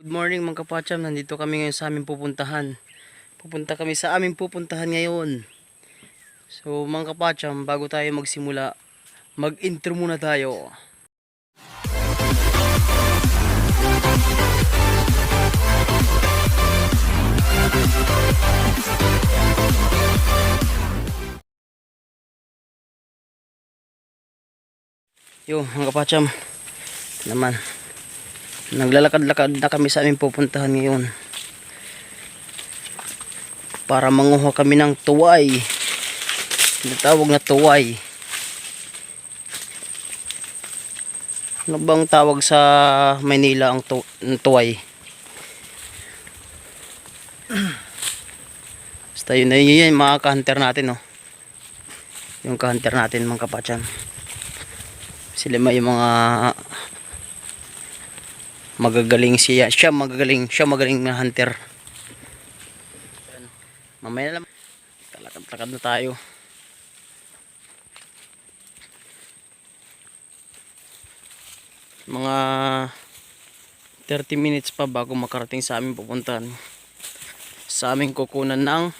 Good morning mga kapacham, nandito kami ngayon sa aming pupuntahan. Pupunta kami sa aming pupuntahan ngayon. So mga kapacham, bago tayo magsimula, mag-intro muna tayo. Yo mga kapacham, naman naglalakad-lakad na kami sa aming pupuntahan ngayon para manguha kami ng tuway. Tinatawag na tuway. Ano bang tawag sa Maynila ang tuway? Basta yun na yun, yung mga ka-hunter natin, no? Yung ka-hunter natin mga kapacham, sila may mga magagaling siya magaling na hunter. Mamaya lang talakad na tayo. Mga 30 minutes pa bago makarating sa aming pupuntahan, sa aming kukunan ng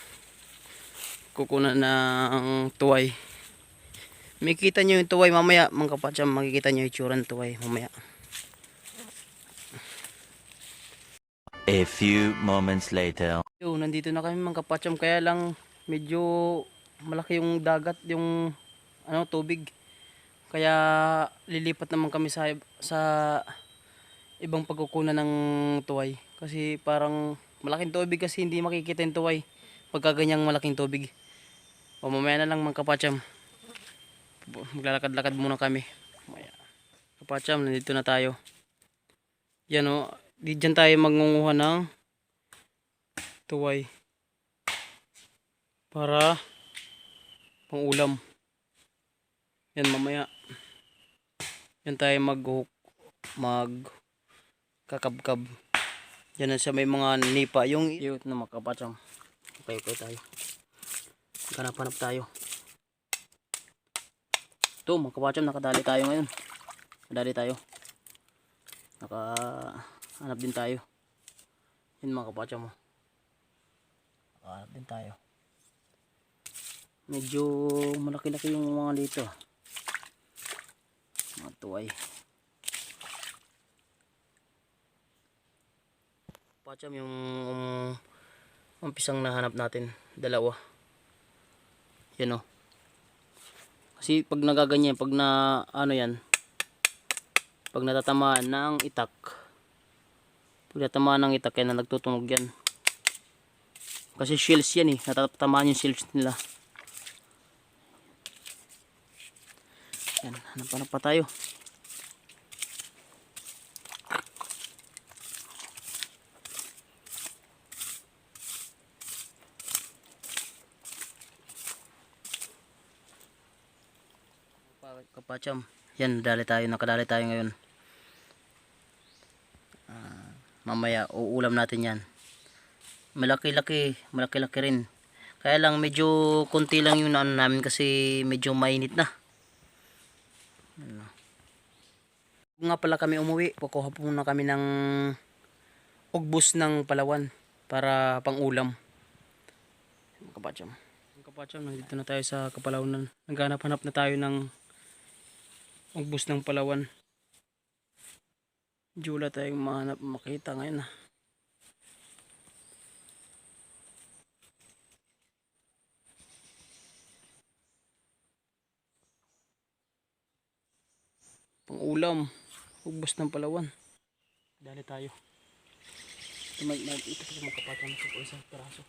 tuway. Makikita nyo yung tuway mamaya mga kapatid, makikita nyo yung itsura ng tuway mamaya. A few moments later. Yo, nandito na kami mga kapatid, kaya lang medyo malaki yung dagat, yung tubig. Kaya lilipat naman kami sa ibang pagkukunan ng tuway. Kasi parang malaking tubig, kasi hindi makikita yung tuway pagka ganyang malaking tubig. O mamaya na lang mga kapacham, maglalakad-lakad muna kami. Kapacham, nandito na tayo. Yan o, dyan tayo magngunguha ng tuway para pang ulam. Yan mamaya. Yan tayo kakabkab. Yan na siya, may mga nipa. Yung iyot na mga kapacham. Okay tayo. Hanap tayo. Ito mga kapacham, nakadali tayo ngayon. Nakahanap din tayo. Yan mga kapacham mo. Nakahanap din tayo. Medyo malaki-laki yung mga dito. Mga tuway. Kapacham, yung umpisang nahanap natin, dalawa. Yan o. Kasi pag nagaganyan, pag natatamaan ng itak, yan na nagtutunog yan. Kasi shells yan eh, natatamaan yung shells nila. Yan, hanap pa tayo. Kapacham, yan, nakadali tayo ngayon. Mamaya uulam natin yan. Malaki-laki rin. Kaya lang medyo konti lang yung namin kasi medyo mainit na. Nga pala kami umuwi, kukuha po muna kami ng ugbos ng Palawan para pang ulam. Kapacham, nandito na tayo sa Kapalawnan. Naghanap-hanap na tayo ng ugbos ng Palawan. Jula tayong makita ngayon . Pang ulam, ugbos ng Palawan. Dali tayo. Ito sa mga kapatid sa isang peraso.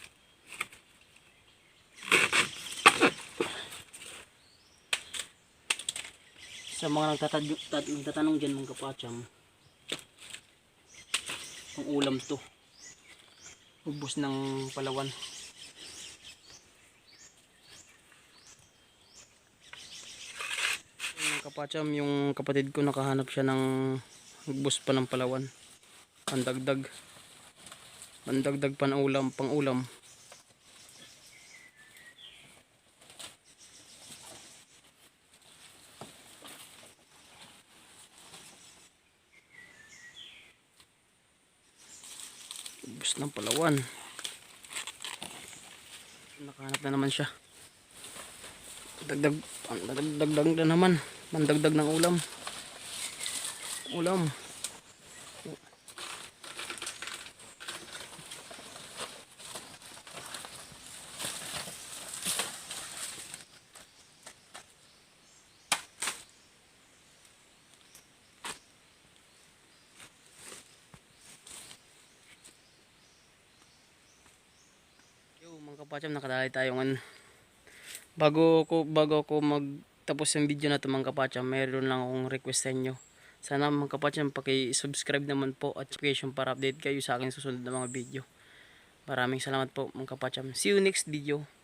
Sa mga nagtatanong dyan mga kapacham, ang ulam to, ubos ng Palawan. Mga kapacham, yung kapatid ko nakahanap siya ng ubos pa ng Palawan, pandagdag pang ulam. Ubos ng Palawan. Nakahanap na naman siya. Dagdag na naman. Mandagdag ng ulam. Ulam. Yo, mga kapacham, nakadali tayo ngayon. Bago ko magtapos yung video na ito, mga kapacham, mayroon lang akong request sa inyo. Sana mga kapacham, paki-subscribe naman po at notification para update kayo sa akin susunod na mga video. Maraming salamat po mga kapacham. See you next video.